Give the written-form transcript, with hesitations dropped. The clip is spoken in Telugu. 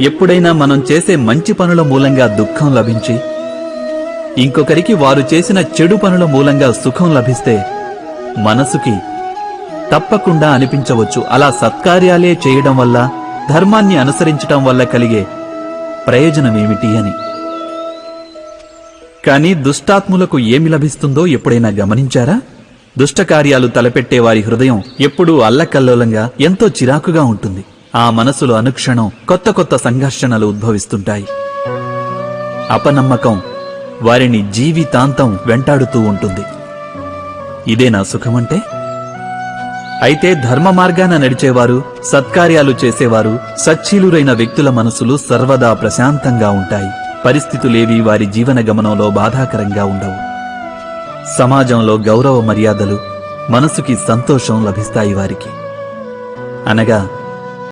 ఎప్పుడైనా మనం చేసే మంచి పనుల మూలంగా దుఃఖం లభించి ఇంకొకరికి వారు చేసిన చెడు పనుల మూలంగా సుఖం లభిస్తే మనసుకి తప్పకుండా అనిపించవచ్చు, అలా సత్కార్యాలే చేయడం వల్ల, ధర్మాన్ని అనుసరించటం వల్ల కలిగే ప్రయోజనమేమిటి అని. కానీ దుష్టాత్ములకు ఏమి లభిస్తుందో ఎప్పుడైనా గమనించారా? దుష్టకార్యాలు తలపెట్టే వారి హృదయం ఎప్పుడూ అల్లకల్లోలంగా, ఎంతో చిరాకుగా ఉంటుంది. ఆ మనసులో అనుక్షణం కొత్త కొత్త సంఘర్షణలు ఉద్భవిస్తుంటాయి. అపనమ్మకం వారిని జీవితాంతం వెంటాడుతూ ఉంటుంది. ఇదేనా సుఖమంటే? అయితే ధర్మ మార్గాన నడిచేవారు, సత్కార్యాలు చేసేవారు, సచ్చీలురైన వ్యక్తుల మనసులు సర్వదా ప్రశాంతంగా ఉంటాయి. పరిస్థితులేవి వారి జీవన గమనంలో బాధాకరంగా ఉండవు. సమాజంలో గౌరవ మర్యాదలు, మనసుకి సంతోషం లభిస్తాయి వారికి. అనగా